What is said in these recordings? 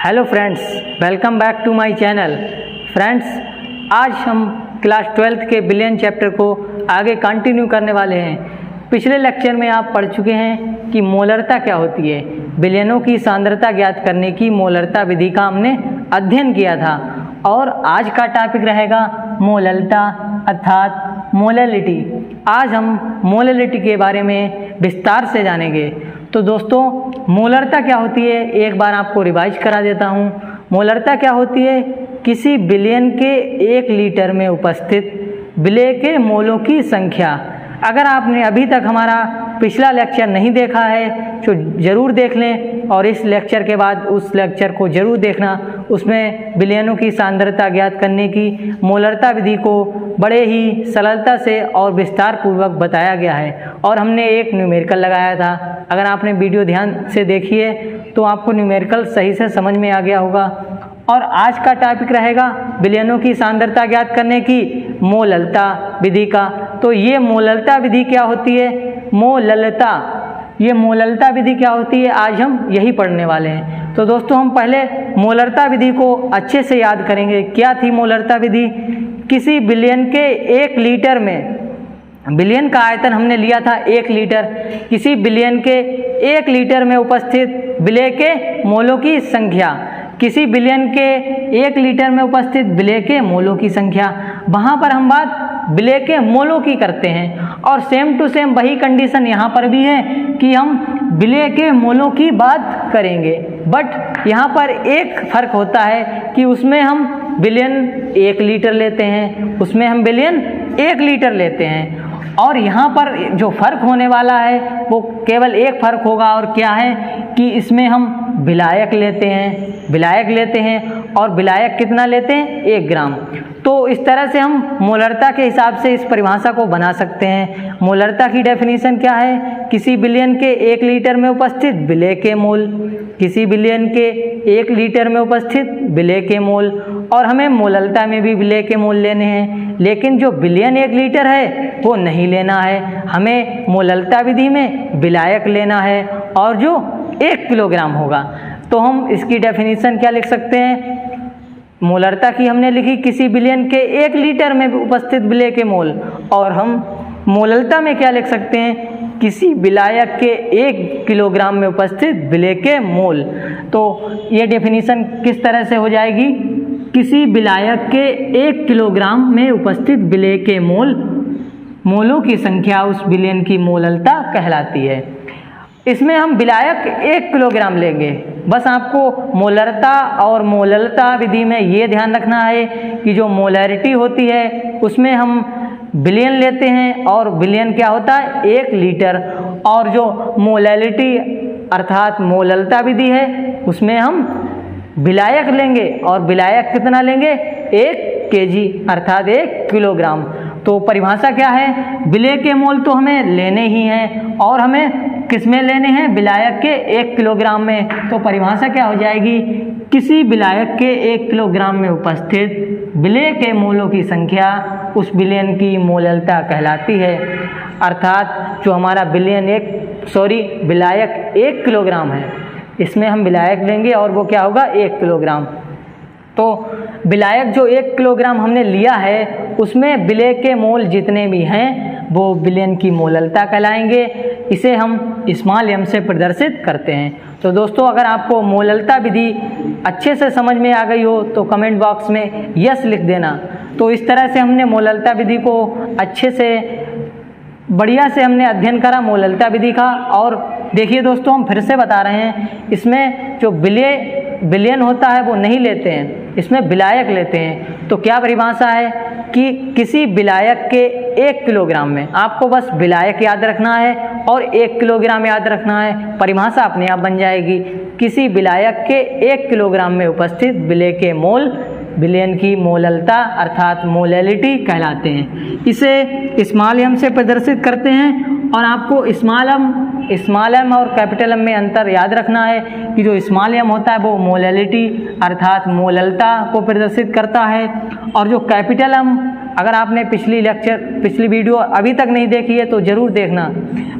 Hello friends, welcome back to my channel. Friends, आज हम class 12th के billion chapter को आगे कंटिन्यू करने वाले हैं। पिछले लेक्चर में आप पढ़ चुके हैं कि मोलरता क्या होती है। बिलियनों की सांद्रता ज्ञात करने की मोलरता विधि का हमने अध्ययन किया था और आज का टॉपिक रहेगा मोलरता अर्थात मोलैलिटी। आज हम मोलैलिटी के बारे में विस्तार से जानेंगे। तो दोस्तों, मोलरता क्या होती है एक बार आपको रिवाइज करा देता हूँ। मोलरता क्या होती है? किसी बिलियन के 1 लीटर में उपस्थित विलेय के मोलों की संख्या। अगर आपने अभी तक हमारा पिछला लेक्चर नहीं देखा है तो ज़रूर देख लें और इस लेक्चर के बाद उस लेक्चर को ज़रूर देखना। उसमें बिलियनों की सांद्रता ज्ञात करने की मोलरता विधि को बड़े ही सरलता से और विस्तार पूर्वक बताया गया है और हमने एक न्यूमेरिकल लगाया था। अगर आपने वीडियो ध्यान से देखी है तो आपको न्यूमेरिकल सही से समझ में आ गया होगा। और आज का टॉपिक रहेगा बिलियनों की सांद्रता ज्ञात करने की मोलरता विधि का। तो ये मोलरता विधि क्या होती है? मोलरता, ये मोलरता विधि क्या होती है, आज हम यही पढ़ने वाले हैं। तो दोस्तों, हम पहले मोलरता विधि को अच्छे से याद करेंगे। क्या थी मोलरता विधि? किसी बिलियन के 1 लीटर में, बिलियन का आयतन हमने लिया था 1 लीटर, किसी बिलियन के 1 लीटर में उपस्थित विलेय के मोलों की संख्या। किसी बिलियन के 1 लीटर में उपस्थित विलेय के मोलों की संख्या। वहाँ पर हम बात विलेय के मोलों की करते हैं और सेम टू सेम वही कंडीशन यहाँ पर भी है कि हम विलेय के मोलों की बात करेंगे। बट यहाँ पर एक फ़र्क होता है कि उसमें हम बिलियन 1 लीटर लेते हैं, उसमें हम बिलियन 1 लीटर लेते हैं। और यहाँ पर जो फ़र्क होने वाला है वो केवल एक फ़र्क होगा, और क्या है कि इसमें हम विलायक लेते हैं और विलायक कितना लेते हैं? 1 ग्राम। तो इस तरह से हम मोलरता के हिसाब से इस परिभाषा को बना सकते हैं। मोलरता की डेफिनेशन क्या है? किसी बिलियन के 1 लीटर में उपस्थित विलेय के मोल, किसी बिलियन के 1 लीटर में उपस्थित विलेय के मोल। और हमें मोलरता में भी विलेय के मोल लेने हैं, लेकिन जो बिलियन 1 लीटर है वो नहीं लेना है। हमें मोलरता विधि में विलायक लेना है और जो 1 किलोग्राम होगा। तो हम इसकी डेफिनेशन क्या लिख सकते हैं? मोलरता की हमने लिखी किसी बिलियन के 1 लीटर में उपस्थित विलेय के मोल, और हम मोलरता में क्या लिख सकते हैं? किसी विलायक के 1 किलोग्राम में उपस्थित विलेय के मोल। तो ये डेफिनेशन किस तरह से हो जाएगी? किसी विलायक के 1 किलोग्राम में उपस्थित विलेय के मोलों की संख्या उस बिलियन की मोलरता कहलाती है। इसमें हम विलायक 1 किलोग्राम लेंगे। बस आपको मोलरता और मोलरता विधि में ये ध्यान रखना है कि जो मोलैरिटी होती है उसमें हम बिलियन लेते हैं और बिलियन क्या होता है? 1 लीटर। और जो मोलैलिटी अर्थात मोलरता विधि है उसमें हम विलायक लेंगे, और विलायक कितना लेंगे? 1 केजी अर्थात 1 किलोग्राम। तो परिभाषा क्या है? विलेय के मोल तो हमें लेने ही हैं और हमें किस में लेने हैं? विलायक के 1 किलोग्राम में। तो परिभाषा क्या हो जाएगी? किसी विलायक के 1 किलोग्राम में उपस्थित विलेय के मोलों की संख्या उस बिलियन की मोलरता कहलाती है। अर्थात जो हमारा विलायक 1 किलोग्राम है, इसमें हम विलायक लेंगे और वो क्या होगा? 1 किलोग्राम। तो विलायक जो 1 किलोग्राम हमने लिया है उसमें विलेय के मोल जितने भी हैं वो बिलियन की मोलरता कहलाएंगे। इसे हम स्मॉल m से प्रदर्शित करते हैं। तो दोस्तों, अगर आपको मोलरता विधि अच्छे से समझ में आ गई हो तो कमेंट बॉक्स में यस लिख देना। तो इस तरह से हमने मोलरता विधि को अच्छे से बढ़िया से हमने अध्ययन करा मोलरता विधि का। और देखिए दोस्तों, हम फिर से बता रहे हैं, इसमें जो बिलियन होता है वो नहीं लेते हैं, इसमें विलायक लेते हैं। तो क्या परिभाषा है कि किसी विलायक के 1 किलोग्राम में, आपको बस विलायक याद रखना है और 1 किलोग्राम याद रखना है, परिभाषा अपने आप बन जाएगी। किसी विलायक के 1 किलोग्राम में उपस्थित विलेय के मोल बिलियन की मोलरता अर्थात मोलैलिटी कहलाते हैं। इसे स्मॉल m से प्रदर्शित करते हैं। और आपको स्मॉल m और कैपिटल M में अंतर याद रखना है कि जो स्मॉल m होता है वो मोलैलिटी अर्थात मोलरता को प्रदर्शित करता है, और जो कैपिटल M अगर आपने पिछली वीडियो अभी तक नहीं देखी है तो ज़रूर देखना।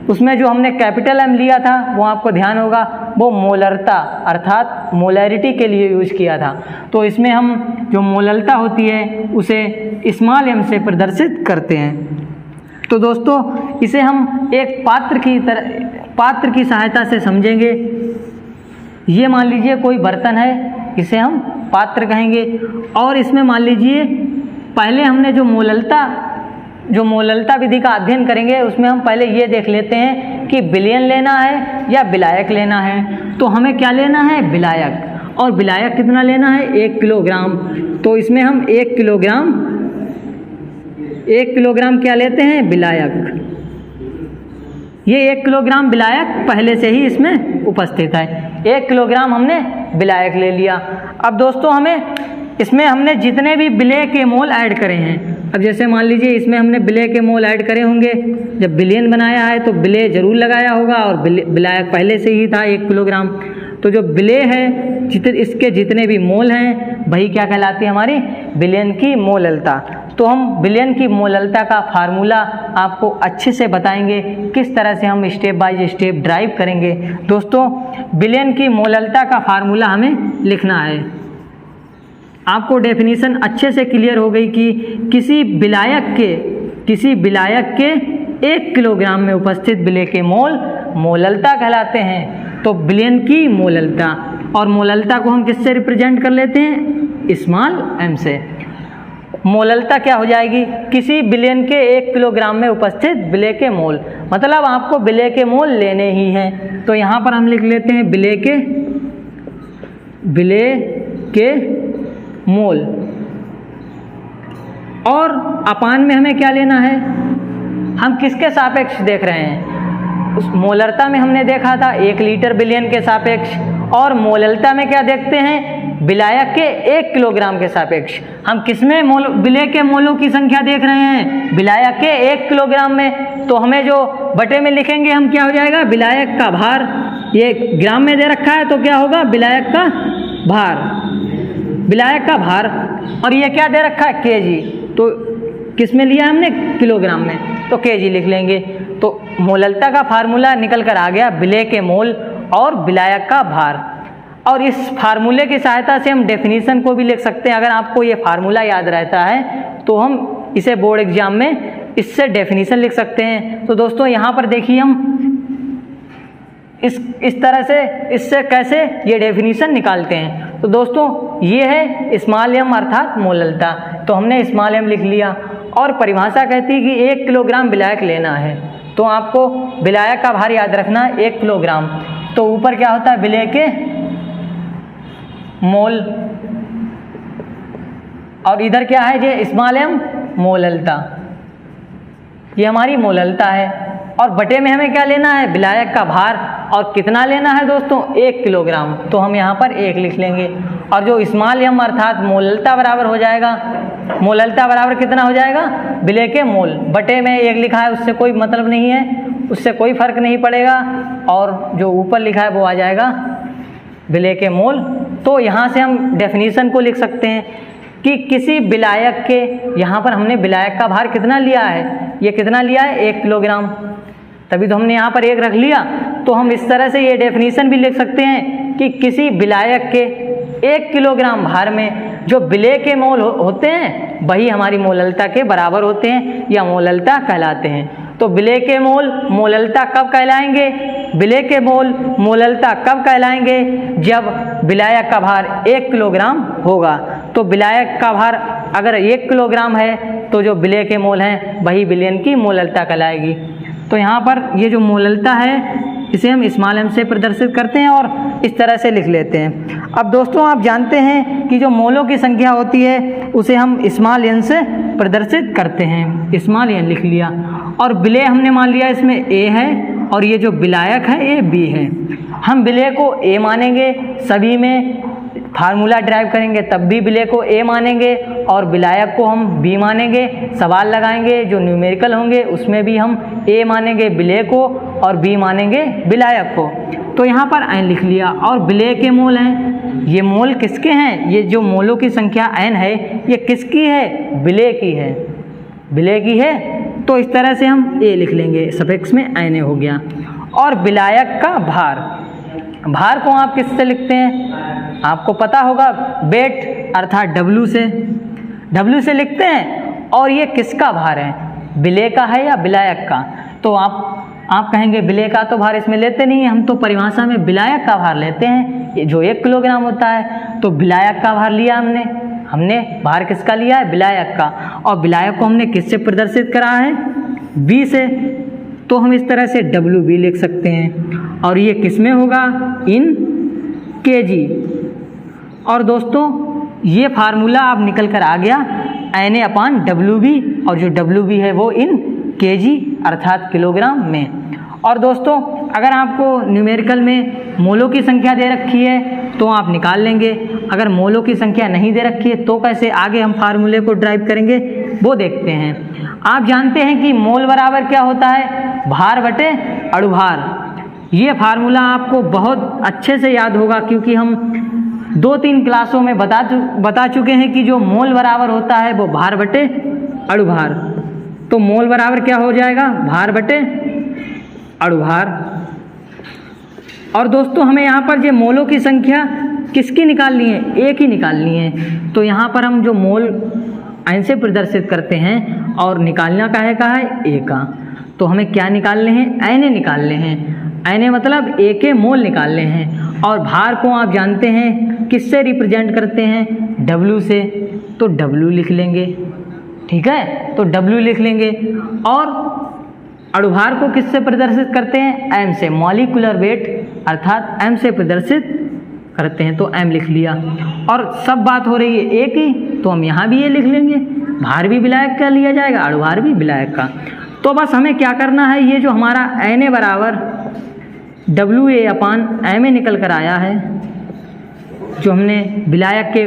उसमें जो हमने कैपिटल M लिया था वो आपको ध्यान होगा, वो मोलरता अर्थात मोलैरिटी के लिए यूज किया था। तो इसमें हम जो मोलरता होती है उसे स्मॉल m से प्रदर्शित करते हैं। तो दोस्तों इसे हम एक पात्र की सहायता से समझेंगे। ये मान लीजिए कोई बर्तन है, इसे हम पात्र कहेंगे। और इसमें मान लीजिए पहले हमने जो मोललता विधि का अध्ययन करेंगे उसमें हम पहले ये देख लेते हैं कि विलयन लेना है या विलायक लेना है। तो हमें क्या लेना है? विलायक। और विलायक कितना लेना है? 1 किलोग्राम। तो इसमें हम 1 किलोग्राम क्या लेते हैं? विलायक। ये 1 किलोग्राम विलायक पहले से ही इसमें उपस्थित है। 1 किलोग्राम हमने विलायक ले लिया। अब दोस्तों इसमें हमने जितने भी विलेय के मोल ऐड करे हैं, अब जैसे मान लीजिए इसमें हमने विलेय के मोल ऐड करे होंगे, जब विलयन बनाया है तो विलेय जरूर लगाया होगा और विलायक पहले से ही था 1 किलोग्राम। तो जो विलेय है इसके जितने भी मोल हैं वही क्या कहलाती है? हमारी विलयन की मोललता। तो हम विलयन की मोललता का फार्मूला आपको अच्छे से बताएंगे, किस तरह से हम स्टेप बाय स्टेप ड्राइव करेंगे। दोस्तों विलयन की मोललता का फार्मूला हमें लिखना है। आपको डेफिनेशन अच्छे से क्लियर हो गई कि किसी विलायक के 1 किलोग्राम में उपस्थित विलेय के मोल मोललता कहलाते हैं। तो विलयन की मोललता, और मोललता को हम किससे रिप्रेजेंट कर लेते हैं? स्मॉल m से। मोललता क्या हो जाएगी? किसी विलयन के 1 किलोग्राम में उपस्थित विलेय के मोल, मतलब आपको विलेय के मोल लेने ही हैं। तो यहाँ पर हम लिख लेते हैं विलेय के मोल। और अपान में हमें क्या लेना है? हम किसके सापेक्ष देख रहे हैं? उस मोलरता में हमने देखा था 1 लीटर विलयन के सापेक्ष, और मोललता में क्या देखते हैं? विलायक के 1 किलोग्राम के सापेक्ष। हम किसमें विलेय के मोलों की संख्या देख रहे हैं? विलायक के 1 किलोग्राम में। तो हमें जो बटे में लिखेंगे हम क्या हो जाएगा? विलायक का भार। ये ग्राम में दे रखा है तो क्या होगा? विलायक का भार। और ये क्या दे रखा है? केजी। तो किस में लिया हमने? किलोग्राम में, तो केजी लिख लेंगे। तो मोललता का फार्मूला निकल कर आ गया विलेय के मोल और विलायक का भार। और इस फार्मूले की सहायता से हम डेफिनेशन को भी लिख सकते हैं। अगर आपको ये फार्मूला याद रहता है तो हम इसे बोर्ड एग्जाम में इससे डेफिनेशन लिख सकते हैं। तो दोस्तों यहाँ पर देखिए हम इस तरह से इससे कैसे ये डेफिनेशन निकालते हैं। तो दोस्तों ये है स्मॉल m अर्थात मोललता। तो हमने स्मॉल m लिख लिया, और परिभाषा कहती है कि 1 किलोग्राम विलायक लेना है। तो आपको विलायक का भार याद रखना है 1 किलोग्राम। तो ऊपर क्या होता है? विलेय के मोल, और इधर क्या है? ये स्मॉल m मोललता, ये हमारी मोललता है। और बटे में हमें क्या लेना है? विलायक का भार। और कितना लेना है दोस्तों? 1 किलोग्राम। तो हम यहाँ पर 1 लिख लेंगे। और जो स्मॉल m अर्थात मोललता बराबर हो जाएगा, मोललता बराबर कितना हो जाएगा? विलेय के मोल। बटे में 1 लिखा है उससे कोई मतलब नहीं है, उससे कोई फर्क नहीं पड़ेगा। और जो ऊपर लिखा है वो आ जाएगा विलेय के मोल। तो यहाँ से हम डेफिनेशन को लिख सकते हैं कि किसी विलायक के, यहाँ पर हमने विलायक का भार कितना लिया है? ये कितना लिया है? 1 किलोग्राम। तभी तो हमने यहाँ पर 1 रख लिया। तो हम इस तरह से ये डेफिनेशन भी लिख सकते हैं कि किसी विलायक के 1 किलोग्राम भार में जो विलेय के मोल होते हैं वही हमारी मोललता के बराबर होते हैं या मोललता कहलाते हैं। तो विलेय के मोल मोललता कब कहलाएंगे? विलेय के मोल मोललता कब कहलाएंगे? जब विलायक का भार 1 किलोग्राम होगा। तो विलायक का भार अगर 1 किलोग्राम है तो जो विलेय के मोल हैं वही विलयन की मोललता कहलाएगी। तो यहाँ पर ये जो मोललता है इसे हम स्मॉल m से प्रदर्शित करते हैं और इस तरह से लिख लेते हैं। अब दोस्तों आप जानते हैं कि जो मोलों की संख्या होती है उसे हम स्मॉल n से प्रदर्शित करते हैं। स्मॉल n लिख लिया, और विलेय हमने मान लिया इसमें A है, और ये जो विलायक है ये B है। हम विलेय को A मानेंगे, सभी में फार्मूला ड्राइव करेंगे तब भी विलेय को A मानेंगे, और विलायक को हम B मानेंगे। सवाल लगाएंगे जो न्यूमेरिकल होंगे उसमें भी हम A मानेंगे विलेय को और B मानेंगे विलायक को। तो यहाँ पर n लिख लिया, और विलेय के मोल हैं। ये मोल किसके हैं? ये जो मोलों की संख्या n है ये किसकी है? विलेय की है। विलेय की है, तो इस तरह से हम ए लिख लेंगे, सफिक्स में Na हो गया। और विलायक का भार, भार को आप किससे लिखते हैं? आपको पता होगा, वेट अर्थात W से लिखते हैं। और ये किसका भार है? विलेय का है या विलायक का? तो आप कहेंगे विलेय का तो भार इसमें लेते नहीं है, हम तो परिभाषा में विलायक का भार लेते हैं, जो 1 किलोग्राम होता है। तो विलायक का भार लिया हमने भार किसका लिया है? विलायक का। और विलायक को हमने किससे प्रदर्शित करा है? V से। तो हम इस तरह से WV लिख सकते हैं। और ये किस में होगा? इन kg। और दोस्तों ये फार्मूला अब निकल कर आ गया Na/WV, और जो WV है वो इन kg अर्थात किलोग्राम में। और दोस्तों अगर आपको न्यूमेरिकल में मोलों की संख्या दे रखी है तो आप निकाल लेंगे, अगर मोलों की संख्या नहीं दे रखी है तो कैसे आगे हम फार्मूले को ड्राइव करेंगे वो देखते हैं। आप जानते हैं कि मोल बराबर क्या होता है? भार बटे अणुभार। ये फार्मूला आपको बहुत अच्छे से याद होगा, क्योंकि हम 2-3 क्लासों में बता चुके हैं कि जो मोल बराबर होता है वो भार बटे अणुभार। तो मोल बराबर क्या हो जाएगा? भार बटे अणुभार। और दोस्तों हमें यहाँ पर ये मोलों की संख्या किसकी निकालनी है? ए की निकालनी है। तो यहाँ पर हम जो मोल एन से प्रदर्शित करते हैं और निकालना का है ए का। तो हमें क्या निकालने हैं? एन निकालने हैं। एन मतलब ए के मोल निकालने हैं। और भार को आप जानते हैं किससे रिप्रेजेंट करते हैं? W से। तो W लिख लेंगे, ठीक है, तो W लिख लेंगे। और अणुभार को किससे प्रदर्शित करते हैं? M से। मॉलिक्यूलर वेट अर्थात M से प्रदर्शित करते हैं, तो M लिख लिया। और सब बात हो रही है A की, तो हम यहाँ भी ये लिख लेंगे। भार भी विलायक का लिया जाएगा, अणुभार भी विलायक का। तो बस हमें क्या करना है, ये जो हमारा Na बराबर WA/Ma निकल कर आया है, जो हमने विलायक के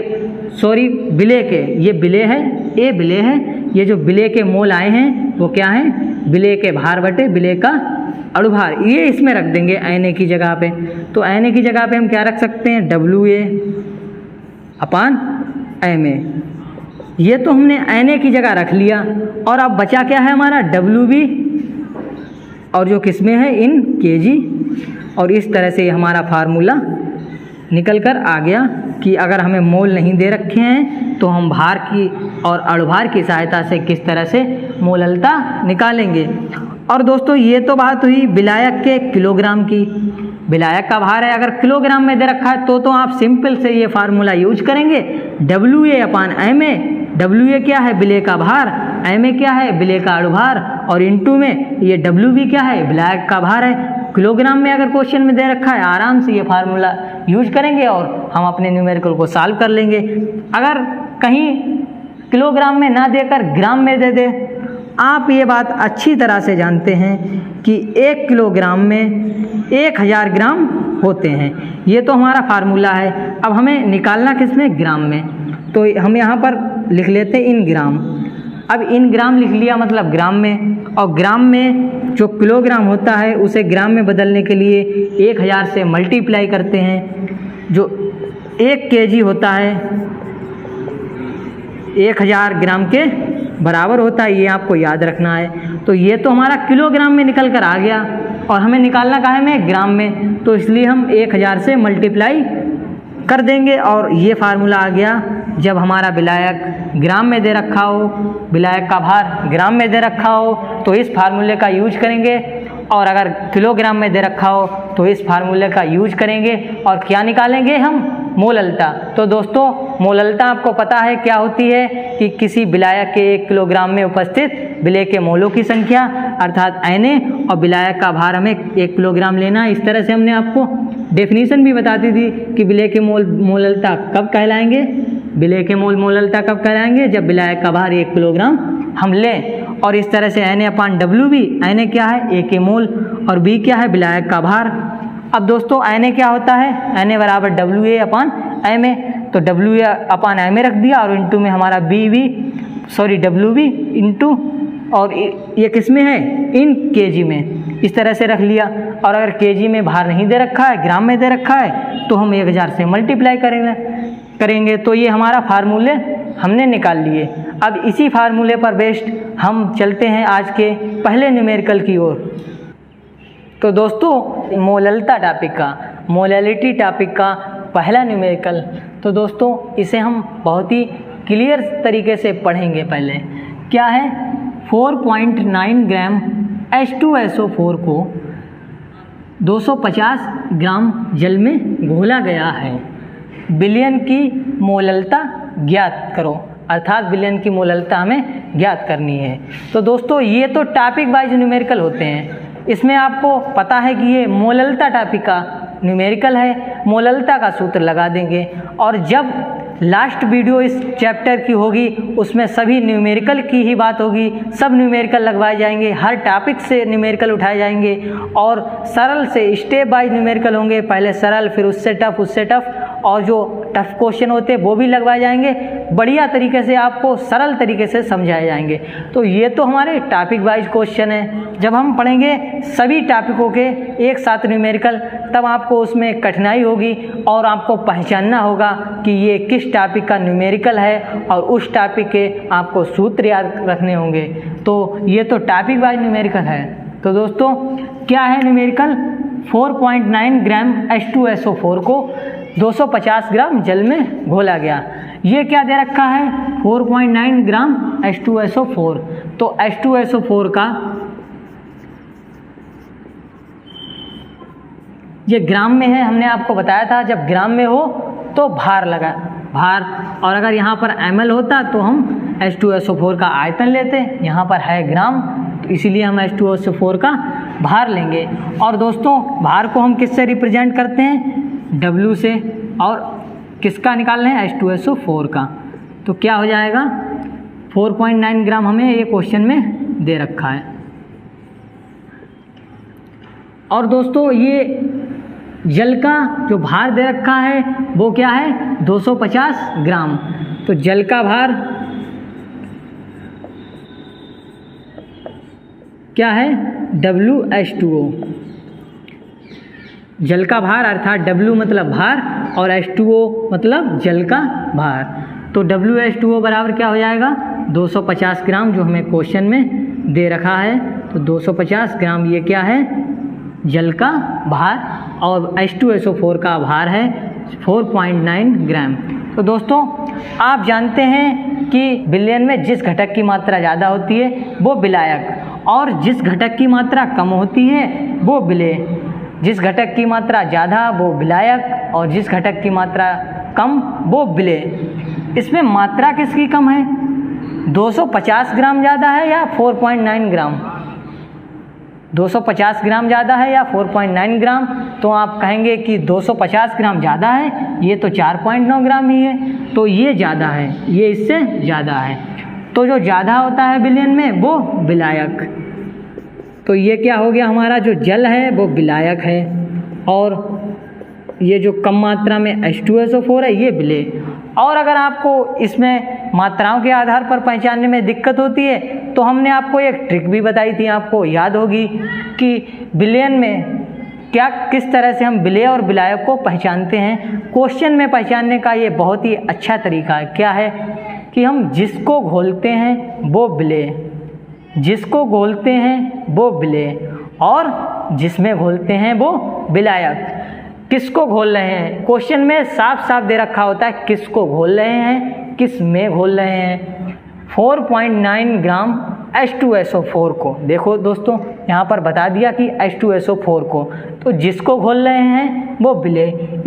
विलेय के, ये विलेय है, ए विलेय है, ये जो विलेय के मोल आए हैं वो क्या है? विलेय के भार बटे विलेय का अणुभार। ये इसमें रख देंगे Na की जगह पे। तो Na की जगह पे हम क्या रख सकते हैं? WA/Ma। ये तो हमने Na की जगह रख लिया। और अब बचा क्या है हमारा? WV, और जो किसमें है? इन kg। और इस तरह से हमारा फार्मूला निकल कर आ गया कि अगर हमें मोल नहीं दे रखे हैं तो हम भार की और अणुभार की सहायता से किस तरह से मोललता निकालेंगे। और दोस्तों ये तो बात हुई विलायक के किलोग्राम की। विलायक का भार है, अगर किलोग्राम में दे रखा है तो आप सिंपल से ये फार्मूला यूज करेंगे, WA/Ma। WA क्या है? विलेय का भार। Ma क्या है? विलेय का अणुभार। और इनटू में ये WV क्या है? विलायक का भार है। किलोग्राम में अगर क्वेश्चन में दे रखा है, आराम से ये फार्मूला यूज करेंगे और हम अपने न्यूमेरिकल को सॉल्व कर लेंगे। अगर कहीं किलोग्राम में ना देकर ग्राम में दे दे, आप ये बात अच्छी तरह से जानते हैं कि 1 किलोग्राम में 1000 ग्राम होते हैं। ये तो हमारा फार्मूला है। अब हमें निकालना किसमें? ग्राम में। तो हम यहाँ पर लिख लेते हैं इन ग्राम। अब इन ग्राम लिख लिया मतलब ग्राम में, और ग्राम में जो किलोग्राम होता है उसे ग्राम में बदलने के लिए 1000 से मल्टीप्लाई करते हैं। जो 1 kg होता है 1000 ग्राम के बराबर होता है, ये आपको याद रखना है। तो ये तो हमारा किलोग्राम में निकल कर आ गया, और हमें निकालना कहाँ में? ग्राम में। तो इसलिए हम 1000 से मल्टीप्लाई कर देंगे, और ये फार्मूला आ गया। जब हमारा विलायक ग्राम में दे रखा हो, विलायक का भार ग्राम में दे रखा हो, तो इस फार्मूले का यूज करेंगे। और अगर किलोग्राम में दे रखा हो तो इस फार्मूले का यूज करेंगे। और क्या निकालेंगे हम? मोललता। तो दोस्तों मोललता आपको पता है क्या होती है कि किसी विलायक के 1 किलोग्राम में उपस्थित विलेय के मोलों की संख्या अर्थात Na, और विलायक का भार हमें 1 किलोग्राम लेना है। इस तरह से हमने आपको डेफिनेशन भी बताती थी कि विलेय के मोललता कब कहलाएंगे। विलेय के मोललता कब कहलाएंगे? जब विलायक का भार 1 किलोग्राम हम लें। और इस तरह से Na/WV, Na क्या है? A के मोल, और B क्या है? विलायक का भार। अब दोस्तों Na क्या होता है? Na बराबर WA/Ma। तो WA/Ma रख दिया, और इंटू में हमारा WV इंटू, और ये किस में है? इन kg में। इस तरह से रख लिया। और अगर kg में भार नहीं दे रखा है, ग्राम में दे रखा है, तो हम 1000 से मल्टीप्लाई करेंगे। तो ये हमारा फार्मूले हमने निकाल लिए। अब इसी फार्मूले पर बेस्ड हम चलते हैं आज के पहले न्यूमेरिकल की ओर। तो दोस्तों मोललता टॉपिक का, मोलैलिटी टॉपिक का पहला न्यूमेरिकल, तो दोस्तों इसे हम बहुत ही क्लियर तरीके से पढ़ेंगे। पहले क्या है, 4.9 ग्राम H2SO4 को 250 ग्राम जल में घोला गया है। विलयन की मोललता ज्ञात करो, अर्थात विलयन की मोललता हमें ज्ञात करनी है। तो दोस्तों ये तो टॉपिक वाइज न्यूमेरिकल होते हैं, इसमें आपको पता है कि ये मोललता टॉपिक का न्यूमेरिकल है, मोललता का सूत्र लगा देंगे। और जब लास्ट वीडियो इस चैप्टर की होगी उसमें सभी न्यूमेरिकल की ही बात होगी, सब न्यूमेरिकल लगवाए जाएंगे, हर टॉपिक से न्यूमेरिकल उठाए जाएंगे और सरल से स्टेप बाय न्यूमेरिकल होंगे, पहले सरल फिर उससे टफ, उससे टफ, और जो टफ क्वेश्चन होते हैं वो भी लगवाए जाएंगे। बढ़िया तरीके से आपको सरल तरीके से समझाए जाएंगे। तो ये तो हमारे टॉपिक वाइज क्वेश्चन है। जब हम पढ़ेंगे सभी टॉपिकों के एक साथ न्यूमेरिकल, तब आपको उसमें कठिनाई होगी और आपको पहचानना होगा कि ये किस टॉपिक का न्यूमेरिकल है और उस टॉपिक के आपको सूत्र याद रखने होंगे। तो ये तो टॉपिक वाइज न्यूमेरिकल है। तो दोस्तों क्या है न्यूमेरिकल, 4.9 ग्राम H2SO4 को 250 ग्राम जल में घोला गया। ये क्या दे रखा है, 4.9 ग्राम H2SO4। तो H2SO4 का ये ग्राम में है, हमने आपको बताया था जब ग्राम में हो तो भार लगा, भार, और अगर यहाँ पर ml होता तो हम H2SO4 का आयतन लेते, यहाँ पर है ग्राम तो इसीलिए हम H2SO4 का भार लेंगे। और दोस्तों भार को हम किससे रिप्रेजेंट करते हैं, W से, और किसका निकाल रहे हैं, H2SO4 का। तो क्या हो जाएगा, 4.9 ग्राम हमें ये क्वेश्चन में दे रखा है। और दोस्तों ये जल का जो भार दे रखा है वो क्या है, 250 ग्राम। तो जल का भार क्या है, WH2O। जल का भार अर्थात W मतलब भार और H2O मतलब जल का भार। तो WH2O बराबर क्या हो जाएगा, 250 ग्राम, जो हमें क्वेश्चन में दे रखा है। तो 250 ग्राम ये क्या है, जल का भार, और H2SO4 का भार है 4.9 ग्राम। तो दोस्तों आप जानते हैं कि विलयन में जिस घटक की मात्रा ज़्यादा होती है वो विलायक, और जिस घटक की मात्रा कम होती है वो विलेय। जिस घटक की मात्रा ज़्यादा वो विलायक और जिस घटक की मात्रा कम वो विलेय। इसमें मात्रा किसकी कम है, 250 ग्राम ज़्यादा है या 4.9 ग्राम, 250 ग्राम ज़्यादा है या 4.9 ग्राम। तो आप कहेंगे कि 250 ग्राम ज़्यादा है, ये तो 4.9 ग्राम ही है, तो ये ज़्यादा है, ये इससे ज़्यादा है। तो जो ज़्यादा होता है विलयन में वो विलायक। तो ये क्या हो गया, हमारा जो जल है वो विलायक है, और ये जो कम मात्रा में H2SO4 है ये विलेय। और अगर आपको इसमें मात्राओं के आधार पर पहचानने में दिक्कत होती है तो हमने आपको एक ट्रिक भी बताई थी, आपको याद होगी कि विलयन में क्या किस तरह से हम विलेय और विलायक को पहचानते हैं। क्वेश्चन में पहचानने का ये बहुत ही अच्छा तरीका है। क्या है कि हम जिसको घोलते हैं वो विलेय, जिसको घोलते हैं वो विलेय, और जिसमें घोलते हैं वो विलायक। किसको घोल रहे हैं, क्वेश्चन में साफ साफ दे रखा होता है किसको घोल रहे हैं, किस में घोल रहे हैं। 4.9 ग्राम H2SO4 को, देखो दोस्तों यहाँ पर बता दिया कि H2SO4 को, तो जिसको घोल रहे हैं वो विलेय,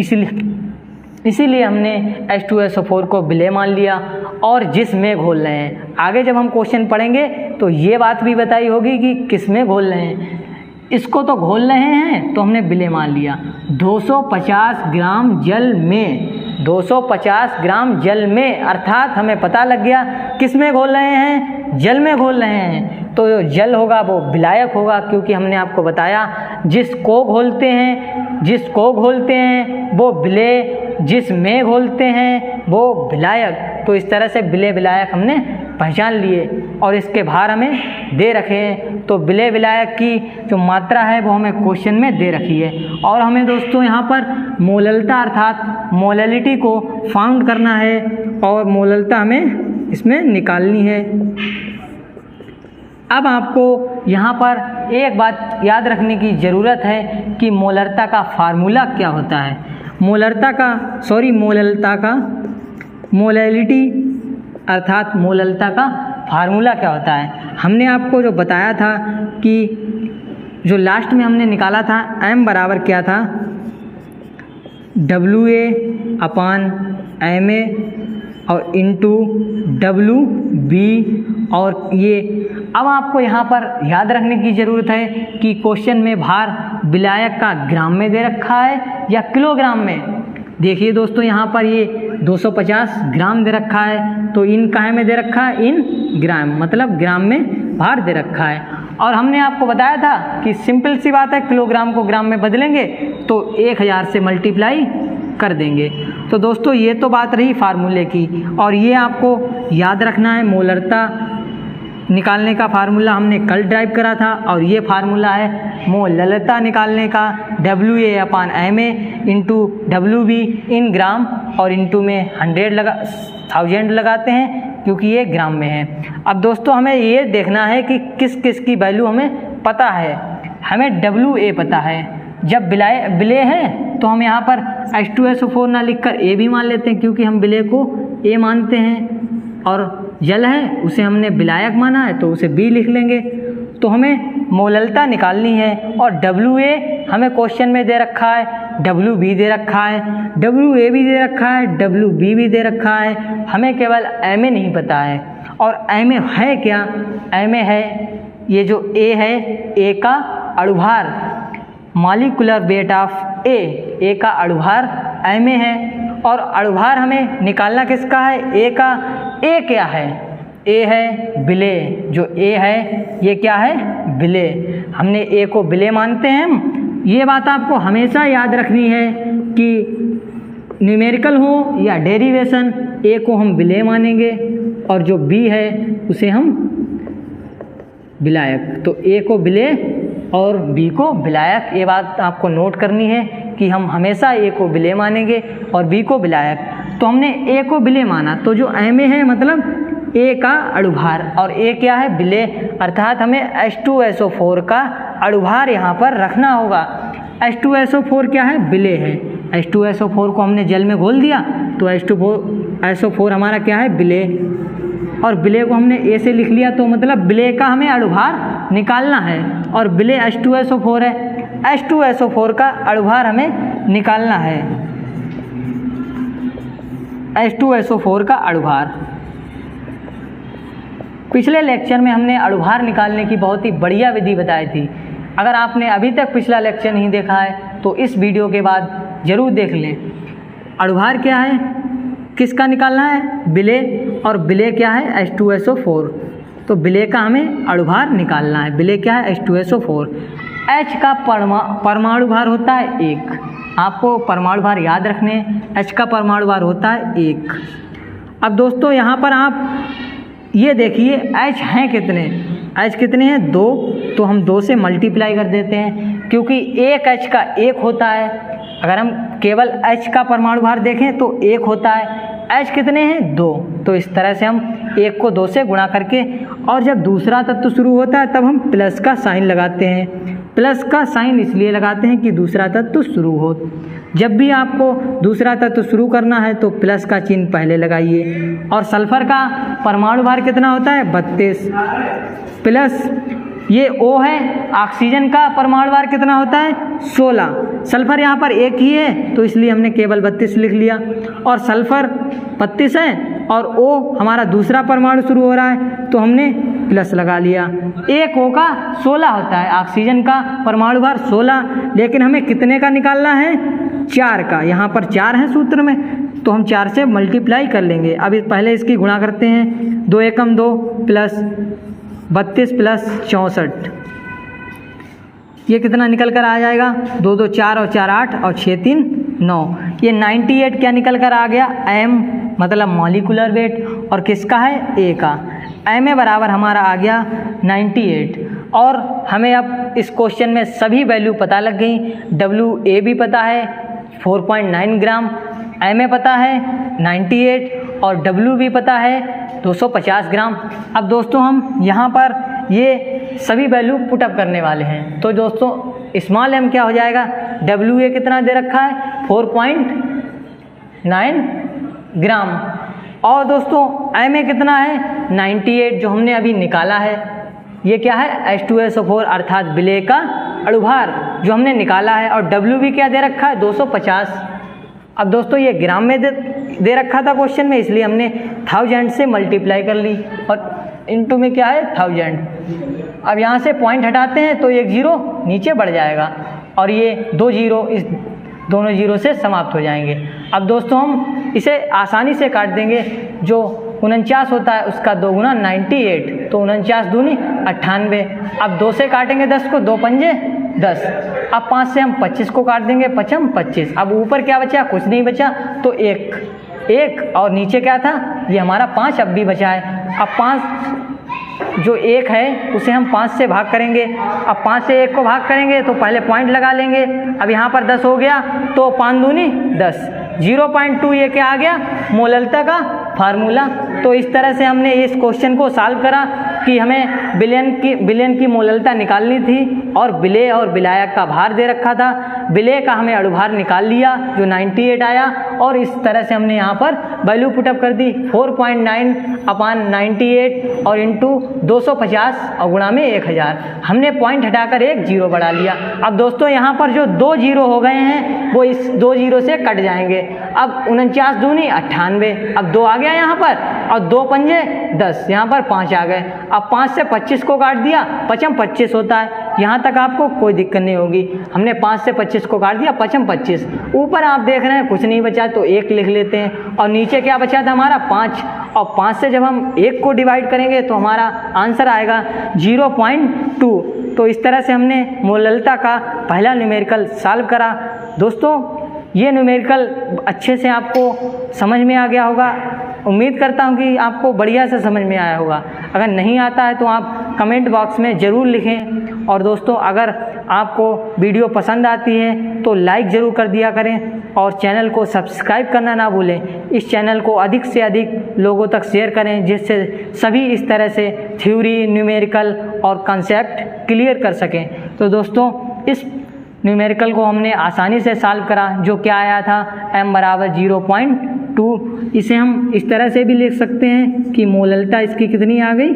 इसीलिए हमने H2SO4 को विलेय मान लिया। और जिस में घोल रहे हैं, आगे जब हम क्वेश्चन पढ़ेंगे तो ये बात भी बताई होगी कि किस में घोल रहे हैं। इसको तो घोल रहे हैं तो हमने विलेय मान लिया। 250 ग्राम जल में, 250 ग्राम जल में, अर्थात हमें पता लग गया किस में घोल रहे हैं, जल में घोल रहे हैं। तो जो जल होगा वो विलायक होगा, क्योंकि हमने आपको बताया जिसको घोलते हैं वो विलेय, जिस में घोलते हैं वो विलायक। तो इस तरह से विलेय विलायक हमने पहचान लिए। और इसके भार हमें दे रखे हैं। तो विलेय विलायक की जो मात्रा है वो हमें क्वेश्चन में दे रखी है और हमें दोस्तों यहाँ पर मोललता अर्थात मोलैलिटी को फाउंड करना है और मोललता हमें इसमें निकालनी है। अब आपको यहाँ पर एक बात याद रखने की ज़रूरत है कि मोलरता का फार्मूला क्या होता है। मोललता का मोलैलिटी अर्थात मोललता का फार्मूला क्या होता है। हमने आपको जो बताया था कि जो लास्ट में हमने निकाला था m बराबर क्या था, WA/MA और इंटू WB। और ये अब आपको यहाँ पर याद रखने की ज़रूरत है कि क्वेश्चन में भार विलायक का ग्राम में दे रखा है या किलोग्राम में। देखिए दोस्तों यहाँ पर ये 250 ग्राम दे रखा है, तो इन काहे में दे रखा है, इन ग्राम, मतलब ग्राम में भार दे रखा है। और हमने आपको बताया था कि सिंपल सी बात है, किलोग्राम को ग्राम में बदलेंगे तो 1000 से मल्टीप्लाई कर देंगे। तो दोस्तों ये तो बात रही फार्मूले की, और ये आपको याद रखना है मोलरता निकालने का फार्मूला हमने कल ड्राइव करा था, और ये फार्मूला है मोललता निकालने का WA/MA इंटू WB इन ग्राम, और इंटू में 1000 लगाते हैं क्योंकि ये ग्राम में है। अब दोस्तों हमें ये देखना है कि किस किस की वैल्यू हमें पता है। हमें WA पता है, जब विलेय है तो हम यहाँ पर H2SO4 ना लिखकर A भी मान लेते हैं क्योंकि हम विलेय को A मानते हैं, और जल है उसे हमने विलायक माना है तो उसे B लिख लेंगे। तो हमें मोललता निकालनी है और WA हमें क्वेश्चन में दे रखा है, WB दे रखा है, WA भी दे रखा है, WB भी दे रखा है। हमें केवल MA नहीं पता है। और MA है क्या, MA है ये जो A है, A का अणुभार, मॉलिक्यूलर वेट ऑफ A का अणुभार MA है। और अणुभार हमें निकालना किसका है, A का। A क्या है, A है विलेय, जो A है ये क्या है, विलेय। हमने A को विलेय मानते हैं हम। ये बात आपको हमेशा याद रखनी है कि न्यूमेरिकल हो या डेरिवेशन, A को हम विलेय मानेंगे और जो B है उसे हम विलायक। तो A को विलेय और B को विलायक। ये बात आपको नोट करनी है कि हम हमेशा A को विलेय मानेंगे और B को विलायक। तो हमने A को विलेय माना, तो जो MA है मतलब A का अणुभार, और A क्या है, विलेय, अर्थात हमें H2SO4 का अणुभार यहाँ पर रखना होगा। H2SO4 क्या है, विलेय है। H2SO4 को हमने जल में घोल दिया तो H2SO4 हमारा क्या है, विलेय, और विलेय को हमने A से लिख लिया, तो मतलब विलेय का हमें अणुभार निकालना है, और विलेय H2SO4 है। H2SO4 का अणुभार हमें निकालना है, H2SO4 का अणुभार। पिछले लेक्चर में हमने अणुभार निकालने की बहुत ही बढ़िया विधि बताई थी। अगर आपने अभी तक पिछला लेक्चर नहीं देखा है तो इस वीडियो के बाद ज़रूर देख लें। अणुभार क्या है, किसका निकालना है, विलेय, और विलेय क्या है, H2SO4। तो विलेय का हमें अणुभार निकालना है। विलेय क्या है, H2SO4। H का परमाणु भार होता है 1। आपको परमाणु भार याद रखने, H का परमाणु भार होता है 1। अब दोस्तों यहाँ पर आप ये देखिए H हैं कितने, H कितने हैं, 2। तो हम 2 से मल्टीप्लाई कर देते हैं क्योंकि एक H का 1 होता है। अगर हम केवल H का परमाणु भार देखें तो 1 होता है, H कितने हैं, 2। तो इस तरह से हम 1 को 2 से गुणा करके, और जब दूसरा तत्व शुरू होता है तब हम प्लस का साइन लगाते हैं। प्लस का साइन इसलिए लगाते हैं कि दूसरा तत्व शुरू हो। जब भी आपको दूसरा तत्व शुरू करना है तो प्लस का चिन्ह पहले लगाइए। और सल्फर का परमाणु भार कितना होता है, 32 प्लस ये O है। ऑक्सीजन का परमाणु भार कितना होता है, 16। सल्फर यहाँ पर एक ही है तो इसलिए हमने केवल 32 लिख लिया, और सल्फर 32 है और O हमारा दूसरा परमाणु शुरू हो रहा है तो हमने प्लस लगा लिया। एक O का 16 होता है, ऑक्सीजन का परमाणु भार 16, लेकिन हमें कितने का निकालना है, 4 का। यहाँ पर 4 है सूत्र में, तो हम 4 से मल्टीप्लाई कर लेंगे। अब पहले इसकी गुणा करते हैं, 2 एकम 2 प्लस 32 प्लस 64, ये कितना निकल कर आ जाएगा, 2 2 4 और 4 8 और 6 3 9। ये 98 क्या निकल कर आ गया, M मतलब मॉलिक्यूलर वेट, और किसका है, A का। MA बराबर हमारा आ गया 98। और हमें अब इस क्वेश्चन में सभी वैल्यू पता लग गई। WA भी पता है 4.9 ग्राम, MA पता है 98 और W भी पता है 250 ग्राम। अब दोस्तों हम यहाँ पर ये सभी वैल्यू पुटअप करने वाले हैं। तो दोस्तों स्मॉल m क्या हो जाएगा, WA कितना दे रखा है 4.9 ग्राम और दोस्तों MA कितना है 98 जो हमने अभी निकाला है। ये क्या है H2SO4 अर्थात विलेय का अणुभार जो हमने निकाला है। और W भी क्या दे रखा है 250। अब दोस्तों ये ग्राम में दे रखा था क्वेश्चन में, इसलिए हमने 1000 से मल्टीप्लाई कर ली और इनटू में क्या है 1000। अब यहाँ से पॉइंट हटाते हैं तो एक जीरो नीचे बढ़ जाएगा और ये 2 जीरो इस दोनों जीरो से समाप्त हो जाएंगे। अब दोस्तों हम इसे आसानी से काट देंगे। जो 49 होता है उसका 2 गुना 98, तो 49 दूनी 98। अब 2 से काटेंगे 10 को, 2 पंजे 10। अब 5 से हम 25 को काट देंगे, 5 हम 25। अब ऊपर क्या बचा, कुछ नहीं बचा, तो एक और नीचे क्या था, ये हमारा 5 अब भी बचा है। अब 5 जो 1 है उसे हम 5 से भाग करेंगे। अब 5 से 1 को भाग करेंगे तो पहले पॉइंट लगा लेंगे। अब यहाँ पर 10 हो गया तो 5 दूनी 10, 0.2 ये क्या आ गया मोललता का फार्मूला। तो इस तरह से हमने इस क्वेश्चन को सॉल्व करा कि हमें विलयन की मोललता निकालनी थी और विलेय और विलायक का भार दे रखा था। विलेय का हमें अणुभार निकाल लिया जो 98 आया और इस तरह से हमने यहाँ पर वैल्यू पुटअप कर दी 4.9/98 और इंटू 250 और गुणा में 1000। हमने पॉइंट हटाकर एक जीरो बढ़ा लिया। अब दोस्तों यहाँ पर जो 2 जीरो हो गए हैं वो इस 2 जीरो से कट जाएंगे। अब 49 दूनी 98, अब 2 आ गया यहाँ पर और 2 पंजे 10, यहाँ पर 5 आ गए। अब 5 से 25 को काट दिया, 5 25 होता है। यहाँ तक आपको कोई दिक्कत नहीं होगी। हमने 5 से 25 को काट दिया, 5 25। ऊपर आप देख रहे हैं कुछ नहीं बचा तो 1 लिख लेते हैं और नीचे क्या बचा था हमारा 5। और 5 से जब हम 1 को डिवाइड करेंगे तो हमारा आंसर आएगा 0.2। तो इस तरह से हमने मोललता का पहला न्यूमेरिकल सॉल्व करा। दोस्तों ये न्यूमेरिकल अच्छे से आपको समझ में आ गया होगा। उम्मीद करता हूँ कि आपको बढ़िया से समझ में आया होगा। अगर नहीं आता है तो आप कमेंट बॉक्स में ज़रूर लिखें। और दोस्तों अगर आपको वीडियो पसंद आती है तो लाइक ज़रूर कर दिया करें और चैनल को सब्सक्राइब करना ना भूलें। इस चैनल को अधिक से अधिक लोगों तक शेयर करें जिससे सभी इस तरह से थ्योरी, न्यूमेरिकल और कॉन्सेप्ट क्लियर कर सकें। तो दोस्तों इस न्यूमेरिकल को हमने आसानी से सॉल्व करा जो क्या आया था m बराबर 0.2। इसे हम इस तरह से भी लिख सकते हैं कि मोललता इसकी कितनी आ गई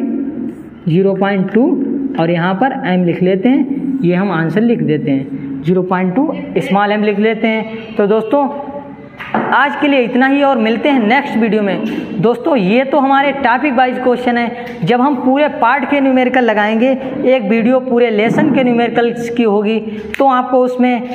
0.2 और यहाँ पर m लिख लेते हैं। ये हम आंसर लिख देते हैं 0.2 स्मॉल m लिख लेते हैं। तो दोस्तों आज के लिए इतना ही और मिलते हैं नेक्स्ट वीडियो में। दोस्तों ये तो हमारे टॉपिक वाइज क्वेश्चन है। जब हम पूरे पार्ट के न्यूमेरिकल लगाएंगे, एक वीडियो पूरे लेसन के न्यूमेरिकल्स की होगी, तो आपको उसमें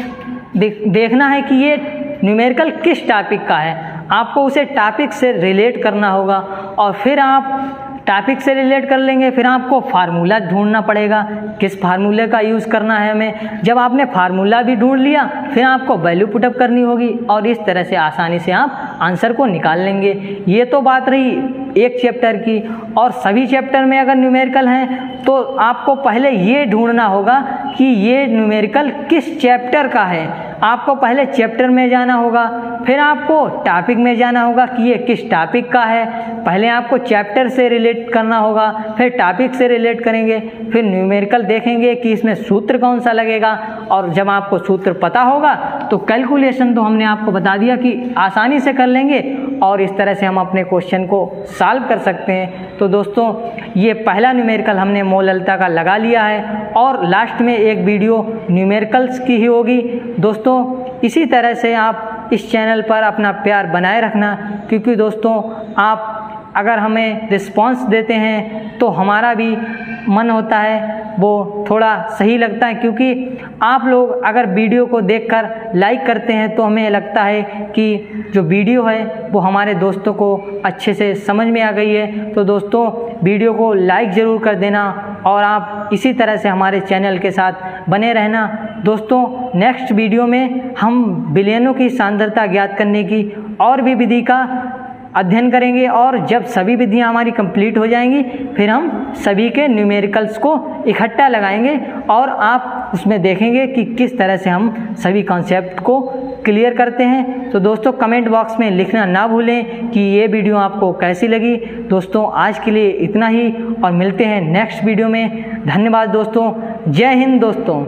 देखना है कि ये न्यूमेरिकल किस टॉपिक का है। आपको उसे टॉपिक से रिलेट करना होगा और फिर आप टॉपिक से रिलेट कर लेंगे। फिर आपको फार्मूला ढूंढना पड़ेगा, किस फार्मूले का यूज़ करना है हमें। जब आपने फार्मूला भी ढूंढ लिया फिर आपको वैल्यू पुटअप करनी होगी और इस तरह से आसानी से आप आंसर को निकाल लेंगे। ये तो बात रही एक चैप्टर की। और सभी चैप्टर में अगर न्यूमेरिकल हैं तो आपको पहले ये ढूंढना होगा कि ये न्यूमेरिकल किस चैप्टर का है। आपको पहले चैप्टर में जाना होगा, फिर आपको टॉपिक में जाना होगा कि ये किस टॉपिक का है। पहले आपको चैप्टर से रिलेट करना होगा, फिर टॉपिक से रिलेट करेंगे, फिर न्यूमेरिकल देखेंगे कि इसमें सूत्र कौन सा लगेगा। और जब आपको सूत्र पता होगा तो कैलकुलेशन तो हमने आपको बता दिया कि आसानी से कर लेंगे और इस तरह से हम अपने क्वेश्चन को सॉल्व कर सकते हैं। तो दोस्तों ये पहला न्यूमेरिकल हमने मोललता का लगा लिया है और लास्ट में एक वीडियो न्यूमेरिकल्स की ही होगी। दोस्तों इसी तरह से आप इस चैनल पर अपना प्यार बनाए रखना, क्योंकि दोस्तों आप अगर हमें रिस्पांस देते हैं तो हमारा भी मन होता है, वो थोड़ा सही लगता है। क्योंकि आप लोग अगर वीडियो को देखकर लाइक करते हैं तो हमें लगता है कि जो वीडियो है वो हमारे दोस्तों को अच्छे से समझ में आ गई है। तो दोस्तों वीडियो को लाइक ज़रूर कर देना और आप इसी तरह से हमारे चैनल के साथ बने रहना। दोस्तों नेक्स्ट वीडियो में हम विलयनों की सांद्रता ज्ञात करने की और भी विधि का अध्ययन करेंगे और जब सभी विधियां हमारी कंप्लीट हो जाएंगी फिर हम सभी के न्यूमेरिकल्स को इकट्ठा लगाएंगे और आप उसमें देखेंगे कि किस तरह से हम सभी कॉन्सेप्ट को क्लियर करते हैं। तो दोस्तों कमेंट बॉक्स में लिखना ना भूलें कि ये वीडियो आपको कैसी लगी। दोस्तों आज के लिए इतना ही और मिलते हैं नेक्स्ट वीडियो में। धन्यवाद दोस्तों, जय हिंद दोस्तों।